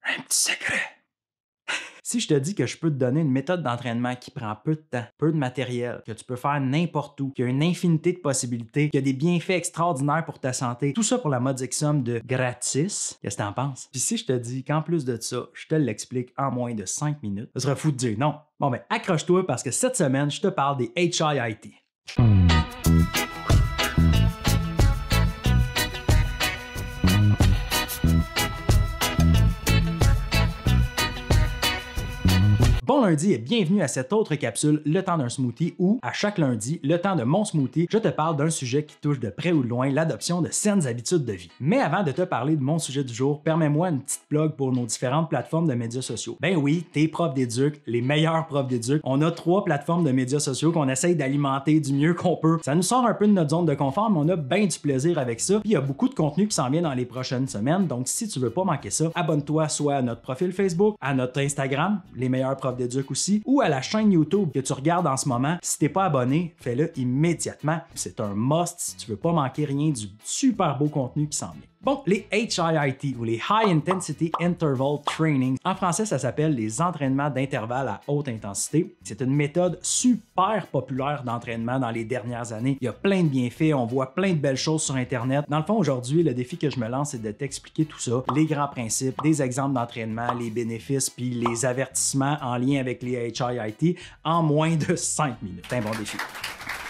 Un petit secret. Si je te dis que je peux te donner une méthode d'entraînement qui prend peu de temps, peu de matériel, que tu peux faire n'importe où, qui a une infinité de possibilités, qui a des bienfaits extraordinaires pour ta santé, tout ça pour la modique somme de gratis, qu'est-ce que t'en penses? Puis si je te dis qu'en plus de ça, je te l'explique en moins de 5 minutes, ce serait fou de dire non. Bon ben, accroche-toi parce que cette semaine, je te parle des HIIT. Bon lundi et bienvenue à cette autre capsule, le temps d'un smoothie, où, à chaque lundi, le temps de mon smoothie, je te parle d'un sujet qui touche de près ou de loin l'adoption de saines habitudes de vie. Mais avant de te parler de mon sujet du jour, permets-moi une petite plug pour nos différentes plateformes de médias sociaux. Ben oui, tes profs d'éduc, les meilleurs profs d'éduc, on a 3 plateformes de médias sociaux qu'on essaye d'alimenter du mieux qu'on peut. Ça nous sort un peu de notre zone de confort, mais on a bien du plaisir avec ça. Puis il y a beaucoup de contenu qui s'en vient dans les prochaines semaines, donc si tu veux pas manquer ça, abonne-toi soit à notre profil Facebook, à notre Instagram, les meilleurs profs d'éduc aussi, ou à la chaîne YouTube que tu regardes en ce moment. Si t'es pas abonné, fais-le immédiatement. C'est un must si tu veux pas manquer rien du super beau contenu qui s'en vient. Bon, les HIIT ou les High Intensity Interval Training, en français ça s'appelle les entraînements d'intervalle à haute intensité. C'est une méthode super populaire d'entraînement dans les dernières années. Il y a plein de bienfaits, on voit plein de belles choses sur Internet. Dans le fond, aujourd'hui, le défi que je me lance, c'est de t'expliquer tout ça, les grands principes, des exemples d'entraînement, les bénéfices, puis les avertissements en lien avec les HIIT en moins de 5 minutes. C'est un bon défi.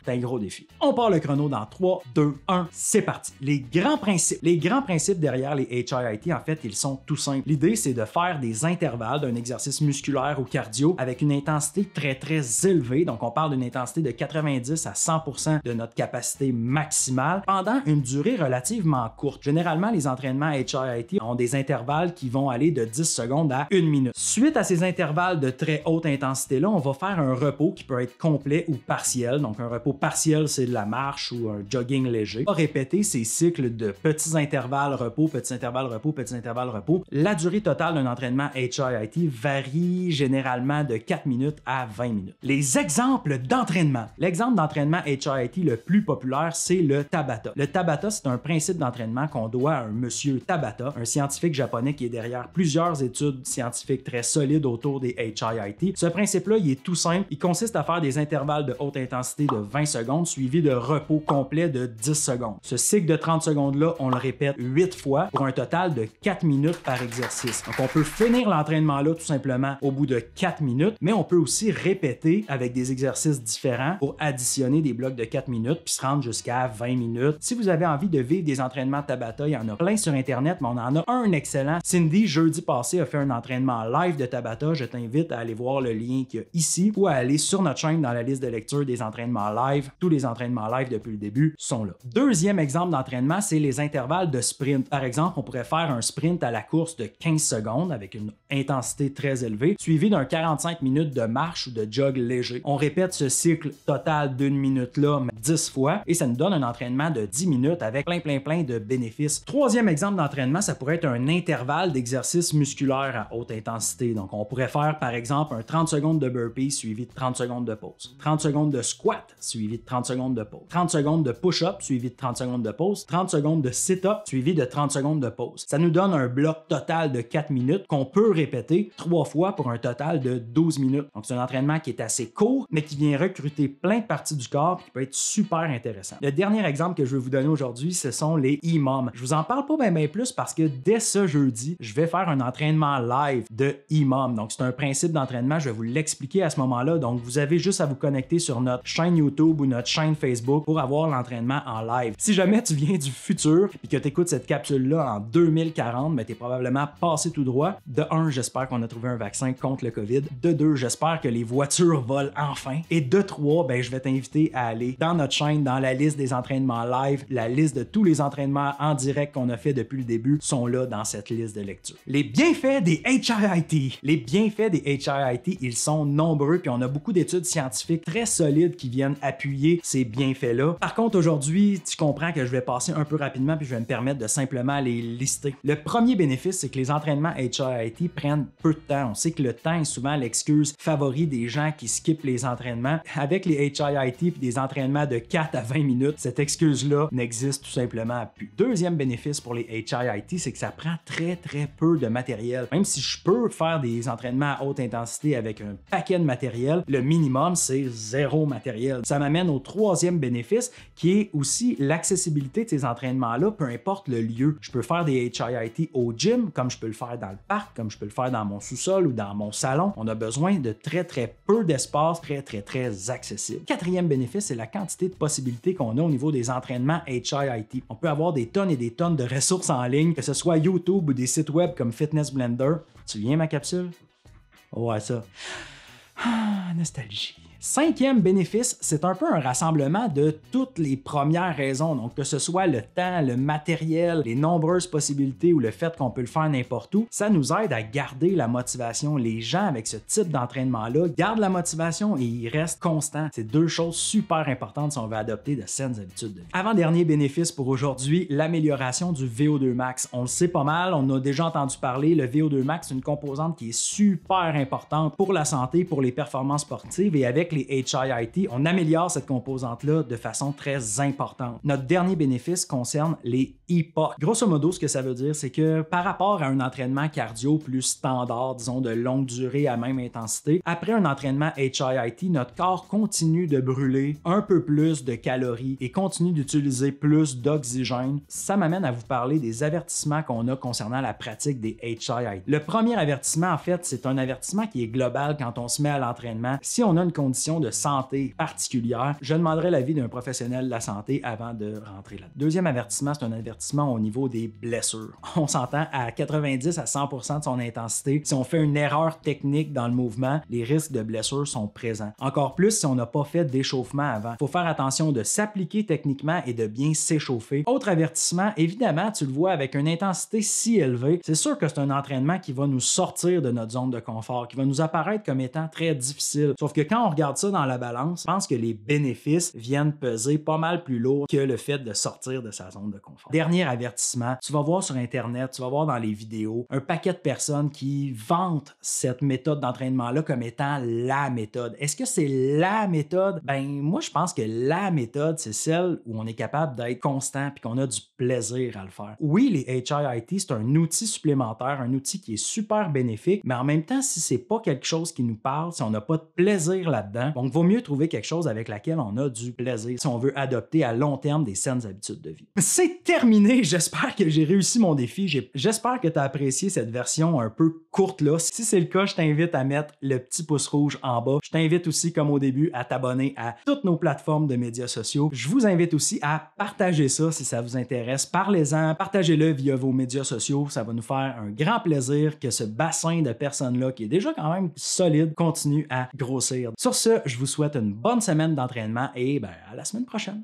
C'est un gros défi. On part le chrono dans 3, 2, 1, c'est parti. Les grands principes derrière les HIIT, en fait, ils sont tout simples. L'idée, c'est de faire des intervalles d'un exercice musculaire ou cardio avec une intensité très élevée. Donc, on parle d'une intensité de 90 à 100% de notre capacité maximale pendant une durée relativement courte. Généralement, les entraînements HIIT ont des intervalles qui vont aller de 10 secondes à 1 minute. Suite à ces intervalles de très haute intensité-là, on va faire un repos qui peut être complet ou partiel. Donc, un repos partiel, c'est de la marche ou un jogging léger. On va répéter ces cycles de petits intervalles repos, petits intervalles repos, petits intervalles repos. La durée totale d'un entraînement HIIT varie généralement de 4 minutes à 20 minutes. Les exemples d'entraînement. L'exemple d'entraînement HIIT le plus populaire, c'est le Tabata. Le Tabata, c'est un principe d'entraînement qu'on doit à un monsieur Tabata, un scientifique japonais qui est derrière plusieurs études scientifiques très solides autour des HIIT. Ce principe-là, il est tout simple. Il consiste à faire des intervalles de haute intensité de 20 secondes suivi de repos complet de 10 secondes. Ce cycle de 30 secondes-là, on le répète 8 fois pour un total de 4 minutes par exercice. Donc, on peut finir l'entraînement-là tout simplement au bout de 4 minutes, mais on peut aussi répéter avec des exercices différents pour additionner des blocs de 4 minutes puis se rendre jusqu'à 20 minutes. Si vous avez envie de vivre des entraînements Tabata, il y en a plein sur Internet, mais on en a un excellent. Cindy, jeudi passé, a fait un entraînement live de Tabata. Je t'invite à aller voir le lien qu'il y a ici ou à aller sur notre chaîne dans la liste de lecture des entraînements live. Tous les entraînements live depuis le début sont là. Deuxième exemple d'entraînement, c'est les intervalles de sprint. Par exemple, on pourrait faire un sprint à la course de 15 secondes avec une intensité très élevée, suivi d'un 45 minutes de marche ou de jog léger. On répète ce cycle total d'une minute-là 10 fois et ça nous donne un entraînement de 10 minutes avec plein de bénéfices. Troisième exemple d'entraînement, ça pourrait être un intervalle d'exercice musculaire à haute intensité. Donc, on pourrait faire par exemple un 30 secondes de burpee suivi de 30 secondes de pause, 30 secondes de squat suivi de 30 secondes de pause, 30 secondes de push-up suivi de 30 secondes de pause, 30 secondes de sit-up suivi de 30 secondes de pause. Ça nous donne un bloc total de 4 minutes qu'on peut répéter 3 fois pour un total de 12 minutes. Donc c'est un entraînement qui est assez court, mais qui vient recruter plein de parties du corps et qui peut être super intéressant. Le dernier exemple que je vais vous donner aujourd'hui, ce sont les EMOM. Je vous en parle pas bien plus parce que dès ce jeudi, je vais faire un entraînement live de EMOM. Donc c'est un principe d'entraînement, je vais vous l'expliquer à ce moment-là. Donc vous avez juste à vous connecter sur notre chaîne YouTube ou notre chaîne Facebook pour avoir l'entraînement en live. Si jamais tu viens du futur et que tu écoutes cette capsule-là en 2040, mais tu es probablement passé tout droit. De 1, j'espère qu'on a trouvé un vaccin contre le COVID. De 2, j'espère que les voitures volent enfin. Et de 3, ben, je vais t'inviter à aller dans notre chaîne, dans la liste des entraînements live. La liste de tous les entraînements en direct qu'on a fait depuis le début sont là dans cette liste de lecture. Les bienfaits des HIIT. Les bienfaits des HIIT, ils sont nombreux puis on a beaucoup d'études scientifiques très solides qui viennent appuyer appuyer ces bienfaits-là. Par contre, aujourd'hui, tu comprends que je vais passer un peu rapidement puis je vais me permettre de simplement les lister. Le premier bénéfice, c'est que les entraînements HIIT prennent peu de temps. On sait que le temps est souvent l'excuse favorite des gens qui skippent les entraînements. Avec les HIIT et des entraînements de 4 à 20 minutes, cette excuse-là n'existe tout simplement plus. Deuxième bénéfice pour les HIIT, c'est que ça prend très peu de matériel. Même si je peux faire des entraînements à haute intensité avec un paquet de matériel, le minimum, c'est zéro matériel. Ça m'amène au troisième bénéfice, qui est aussi l'accessibilité de ces entraînements-là, peu importe le lieu. Je peux faire des HIIT au gym, comme je peux le faire dans le parc, comme je peux le faire dans mon sous-sol ou dans mon salon. On a besoin de très peu d'espace, très accessible. Quatrième bénéfice, c'est la quantité de possibilités qu'on a au niveau des entraînements HIIT. On peut avoir des tonnes et des tonnes de ressources en ligne, que ce soit YouTube ou des sites web comme Fitness Blender. Tu viens ma capsule? Ouais, ça. Nostalgie. Cinquième bénéfice, c'est un peu un rassemblement de toutes les premières raisons, donc que ce soit le temps, le matériel, les nombreuses possibilités ou le fait qu'on peut le faire n'importe où, ça nous aide à garder la motivation. Les gens avec ce type d'entraînement-là gardent la motivation et ils restent constants. C'est deux choses super importantes si on veut adopter de saines habitudes de vie. Avant-dernier bénéfice pour aujourd'hui, l'amélioration du VO2 max. On le sait pas mal, on a déjà entendu parler, le VO2 max, c'est une composante qui est super importante pour la santé, pour les performances sportives et avec les HIIT, on améliore cette composante-là de façon très importante. Notre dernier bénéfice concerne les EPOC. Grosso modo, ce que ça veut dire, c'est que par rapport à un entraînement cardio plus standard, disons de longue durée à même intensité, après un entraînement HIIT, notre corps continue de brûler un peu plus de calories et continue d'utiliser plus d'oxygène. Ça m'amène à vous parler des avertissements qu'on a concernant la pratique des HIIT. Le premier avertissement, en fait, c'est un avertissement qui est global quand on se met à l'entraînement. Si on a une condition de santé particulière, je demanderai l'avis d'un professionnel de la santé avant de rentrer là. Deuxième avertissement, c'est un avertissement au niveau des blessures. On s'entend à 90 à 100% de son intensité. Si on fait une erreur technique dans le mouvement, les risques de blessures sont présents. Encore plus si on n'a pas fait d'échauffement avant. Il faut faire attention de s'appliquer techniquement et de bien s'échauffer. Autre avertissement, évidemment, tu le vois avec une intensité si élevée, c'est sûr que c'est un entraînement qui va nous sortir de notre zone de confort, qui va nous apparaître comme étant très difficile. Sauf que quand on regarde ça dans la balance, je pense que les bénéfices viennent peser pas mal plus lourd que le fait de sortir de sa zone de confort. Dernier avertissement, tu vas voir sur Internet, tu vas voir dans les vidéos, un paquet de personnes qui vantent cette méthode d'entraînement-là comme étant la méthode. Est-ce que c'est la méthode? Ben, moi, je pense que la méthode, c'est celle où on est capable d'être constant puis qu'on a du plaisir à le faire. Oui, les HIIT, c'est un outil supplémentaire, un outil qui est super bénéfique, mais en même temps, si c'est pas quelque chose qui nous parle, si on n'a pas de plaisir là-dedans, donc vaut mieux trouver quelque chose avec laquelle on a du plaisir si on veut adopter à long terme des saines habitudes de vie. C'est terminé, j'espère que j'ai réussi mon défi, j'espère que tu as apprécié cette version un peu courte là. Si c'est le cas, je t'invite à mettre le petit pouce rouge en bas. Je t'invite aussi, comme au début, à t'abonner à toutes nos plateformes de médias sociaux. Je vous invite aussi à partager ça si ça vous intéresse. Parlez-en, partagez-le via vos médias sociaux. Ça va nous faire un grand plaisir que ce bassin de personnes-là, qui est déjà quand même solide, continue à grossir. Sur ce, je vous souhaite une bonne semaine d'entraînement et à la semaine prochaine.